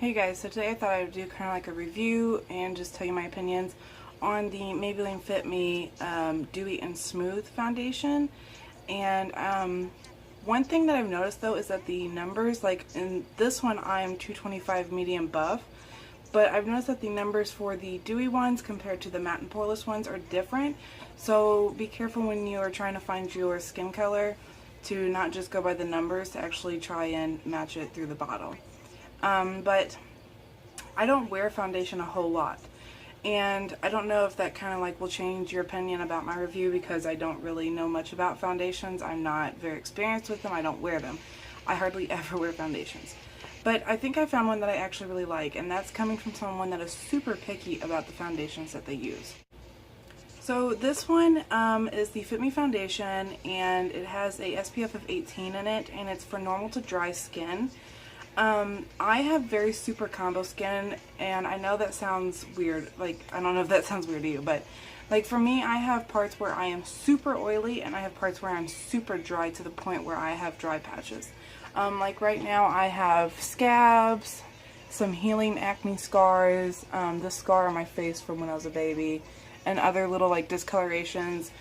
Hey guys, so today I thought I would do kind of like a review and just tell you my opinions on the Maybelline Fit Me Dewy+Smooth foundation. And one thing that I've noticed though is that the numbers, like in this one I'm 225 medium buff, but I've noticed that the numbers for the dewy ones compared to the matte and poreless ones are different. So be careful when you are trying to find your skin color to not just go by the numbers, to actually try and match it through the bottle. But I don't wear foundation a whole lot, and I don't know if that kind of like will change your opinion about my review, because I don't really know much about foundations. I'm not very experienced with them. I don't wear them. I hardly ever wear foundations. But I think I found one that I actually really like, and that's coming from someone that is super picky about the foundations that they use. So this one is the Fit Me foundation, and it has a SPF of 18 in it, and it's for normal to dry skin. I have very super combo skin, and I know that sounds weird. Like, I don't know if that sounds weird to you, but like for me, I have parts where I am super oily, and I have parts where I'm super dry to the point where I have dry patches. Like right now I have scabs, some healing acne scars, this scar on my face from when I was a baby, and other little like discolorations.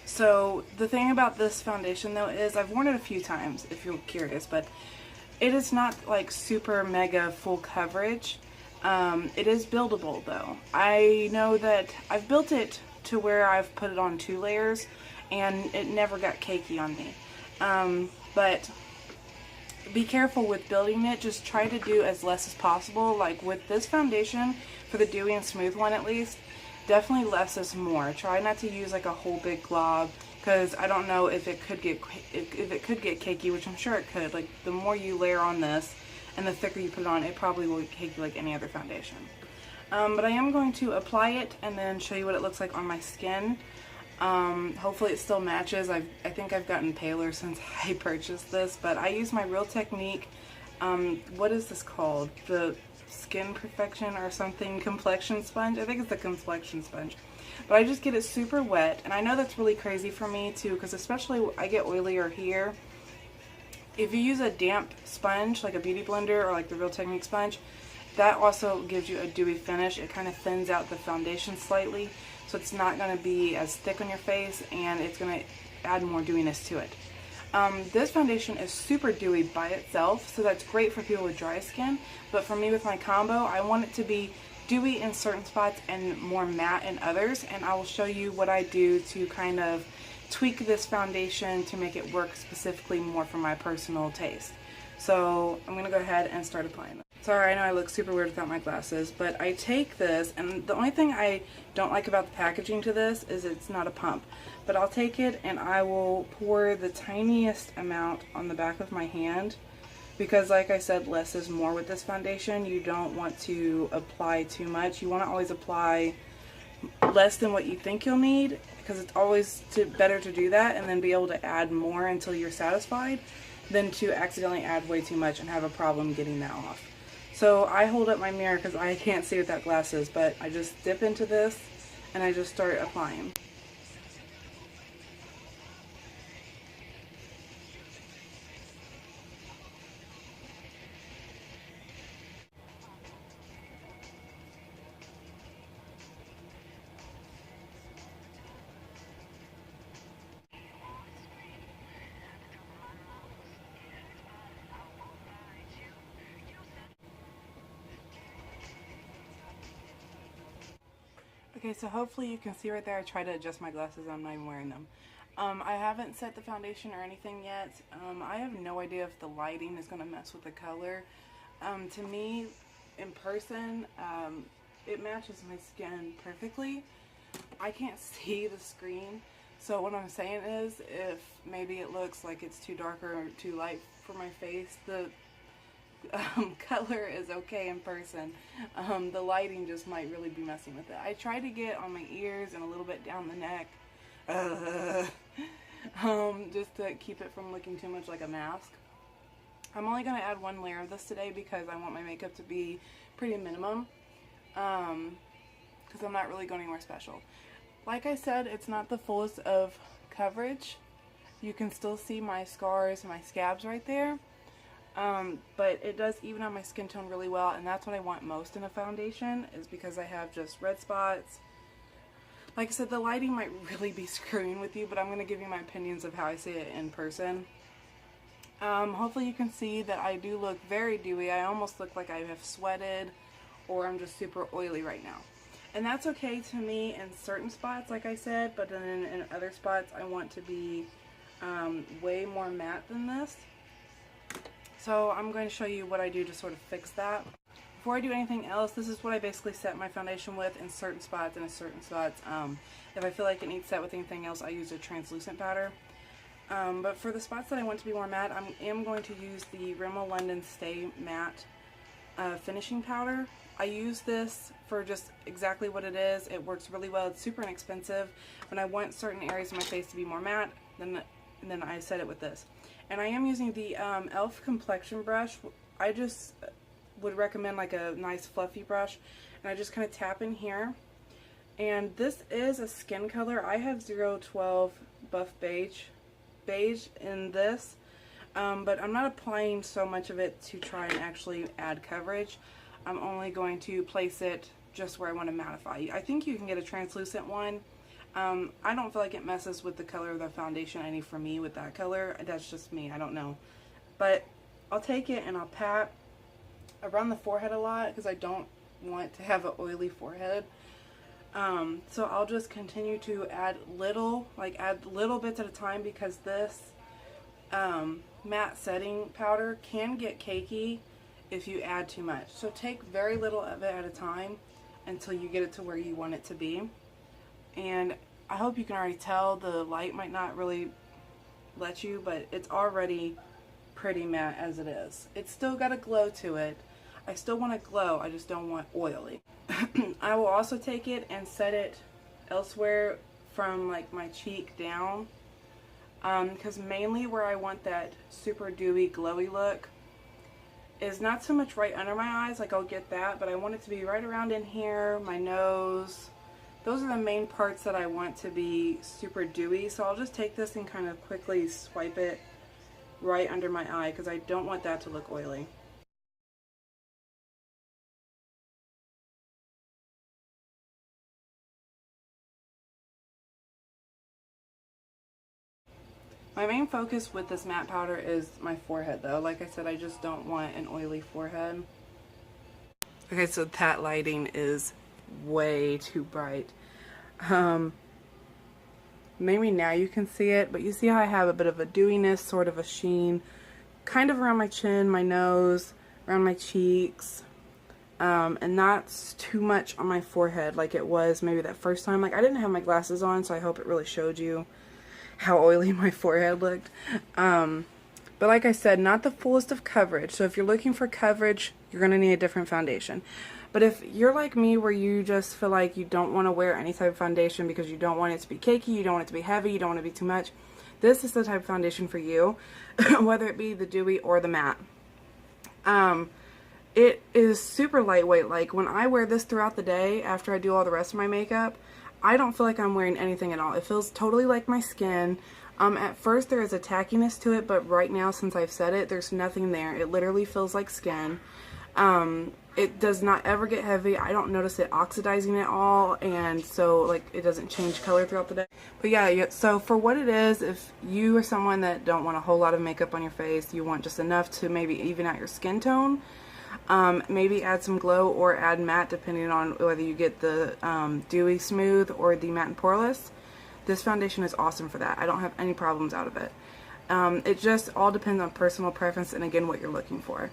So the thing about this foundation though is I've worn it a few times, if you're curious, but it is not like super mega full coverage. It is buildable though. I know that I've built it to where I've put it on 2 layers and it never got cakey on me. But be careful with building it. Just try to do as less as possible. Like with this foundation, for the Dewy+Smooth one at least, definitely less is more. Try not to use like a whole big glob, because I don't know if it could get cakey, which I'm sure it could. Like the more you layer on this and the thicker you put it on, it probably will get cakey like any other foundation. But I am going to apply it and then show you what it looks like on my skin. Hopefully it still matches. I think I've gotten paler since I purchased this, but I use my Real Technique, what is this called? The Skin Perfection or something complexion sponge. I think it's the complexion sponge. But I just get it super wet, and I know that's really crazy for me too, because especially I get oilier here. If you use a damp sponge like a beauty blender or like the Real Technique sponge, that also gives you a dewy finish. It kind of thins out the foundation slightly, so it's not going to be as thick on your face, and it's going to add more dewiness to it. This foundation is super dewy by itself, so that's great for people with dry skin, but for me with my combo, I want it to be dewy in certain spots and more matte in others, and I will show you what I do to kind of tweak this foundation to make it work specifically more for my personal taste. So I'm going to go ahead and start applying it. Sorry, I know I look super weird without my glasses, but I take this, and the only thing I don't like about the packaging to this is it's not a pump. But I'll take it and I will pour the tiniest amount on the back of my hand, because like I said, less is more with this foundation. You don't want to apply too much. You want to always apply less than what you think you'll need, because it's always better to do that and then be able to add more until you're satisfied than to accidentally add way too much and have a problem getting that off. So I hold up my mirror because I can't see without glasses, but I just dip into this and I just start applying. Okay, so hopefully you can see right there, I try to adjust my glasses, I'm not even wearing them. I haven't set the foundation or anything yet. I have no idea if the lighting is going to mess with the color. To me, in person, it matches my skin perfectly. I can't see the screen, so what I'm saying is, if maybe it looks like it's too dark or too light for my face, the color is okay in person. The lighting just might really be messing with it. I try to get on my ears and a little bit down the neck, just to keep it from looking too much like a mask. I'm only going to add 1 layer of this today because I want my makeup to be pretty minimum, because I'm not really going anywhere special. Like I said, it's not the fullest of coverage. You can still see my scars, my scabs right there. But it does even out my skin tone really well, and that's what I want most in a foundation, is because I have just red spots. Like I said, the lighting might really be screwing with you, but I'm going to give you my opinions of how I see it in person. Hopefully you can see that I do look very dewy. I almost look like I have sweated, or I'm just super oily right now. And that's okay to me in certain spots, like I said, but then in other spots I want to be way more matte than this. So I'm going to show you what I do to sort of fix that. Before I do anything else, this is what I basically set my foundation with in certain spots and in certain spots. If I feel like it needs set with anything else, I use a translucent powder. But for the spots that I want to be more matte, I am going to use the Rimmel London Stay Matte finishing powder. I use this for just exactly what it is. It works really well. It's super inexpensive. When I want certain areas of my face to be more matte, then I set it with this. And I am using the e.l.f. complexion brush. I just would recommend like a nice fluffy brush, and I just kind of tap in here. And this is a skin color. I have 012 Buff Beige in this, but I'm not applying so much of it to try and actually add coverage. I'm only going to place it just where I want to mattify. I think you can get a translucent one. I don't feel like it messes with the color of the foundation any for me with that color. That's just me, I don't know. But I'll take it and I'll pat around the forehead a lot because I don't want to have an oily forehead. So I'll just continue to add little bits at a time, because this matte setting powder can get cakey if you add too much. So take very little of it at a time until you get it to where you want it to be. And I hope you can already tell the light might not really let you, but it's already pretty matte as it is. It's still got a glow to it. I still want to glow, I just don't want oily. I will also take it and set it elsewhere from like my cheek down, because mainly where I want that super dewy glowy look is not so much right under my eyes, like I'll get that, but I want it to be right around in here, my nose. Those are the main parts that I want to be super dewy, so I'll just take this and kind of quickly swipe it right under my eye because I don't want that to look oily. My main focus with this matte powder is my forehead though. Like I said, I just don't want an oily forehead. Okay, so that lighting is way too bright. Maybe now you can see it, but you see how I have a bit of a dewiness, sort of a sheen, kind of around my chin, my nose, around my cheeks, and that's too much on my forehead like it was maybe that first time. Like I didn't have my glasses on, so I hope it really showed you how oily my forehead looked. But like I said, not the fullest of coverage. So if you're looking for coverage, you're going to need a different foundation. But if you're like me, where you just feel like you don't want to wear any type of foundation because you don't want it to be cakey, you don't want it to be heavy, you don't want it to be too much, this is the type of foundation for you, whether it be the dewy or the matte. It is super lightweight. Like when I wear this throughout the day after I do all the rest of my makeup, I don't feel like I'm wearing anything at all. It feels totally like my skin. At first there is a tackiness to it, but right now since I've set it, there's nothing there. It literally feels like skin. It does not ever get heavy. I don't notice it oxidizing at all, and so like it doesn't change color throughout the day. But yeah, so for what it is, if you are someone that don't want a whole lot of makeup on your face, you want just enough to maybe even out your skin tone, maybe add some glow or add matte depending on whether you get the Dewey+Smooth or the Matte and Poreless. This foundation is awesome for that. I don't have any problems out of it. It just all depends on personal preference and again what you're looking for.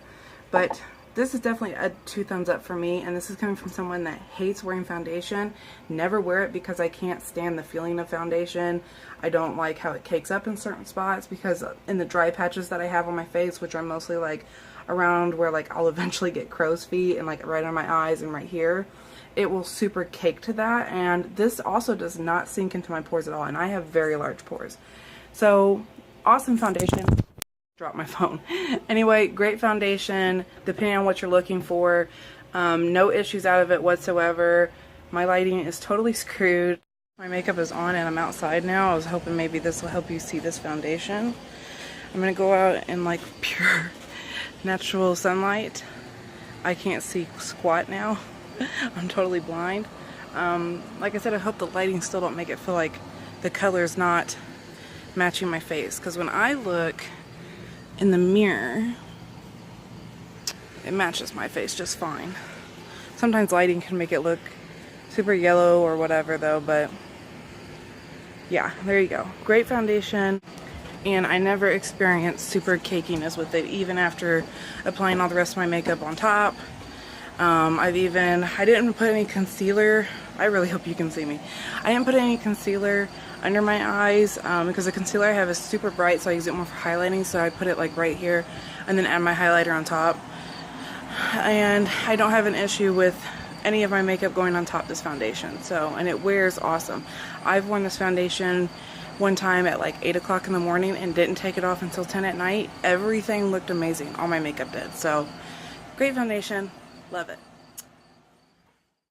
But this is definitely a 2 thumbs up for me, and this is coming from someone that hates wearing foundation. Never wear it because I can't stand the feeling of foundation. I don't like how it cakes up in certain spots, because in the dry patches that I have on my face, which are mostly like around where like I'll eventually get crow's feet and like right on my eyes and right here, it will super cake to that. And this also does not sink into my pores at all, and I have very large pores. So awesome foundation. Drop my phone. Anyway, great foundation depending on what you're looking for. No issues out of it whatsoever. My lighting is totally screwed. My makeup is on and I'm outside now. I was hoping maybe this will help you see this foundation. I'm gonna go out in like pure natural sunlight. I can't see squat now. I'm totally blind. Like I said, I hope the lighting still don't make it feel like the color's not matching my face, because when I look in the mirror, it matches my face just fine. Sometimes lighting can make it look super yellow or whatever though, but yeah, there you go. Great foundation, and I never experienced super cakiness with it, even after applying all the rest of my makeup on top. I didn't put any concealer. I really hope you can see me. I didn't put any concealer under my eyes because the concealer I have is super bright, so I use it more for highlighting, so I put it like right here and then add my highlighter on top. And I don't have an issue with any of my makeup going on top of this foundation, and it wears awesome. I've worn this foundation one time at like 8 o'clock in the morning and didn't take it off until 10 at night. Everything looked amazing. All my makeup did. So great foundation. Love it.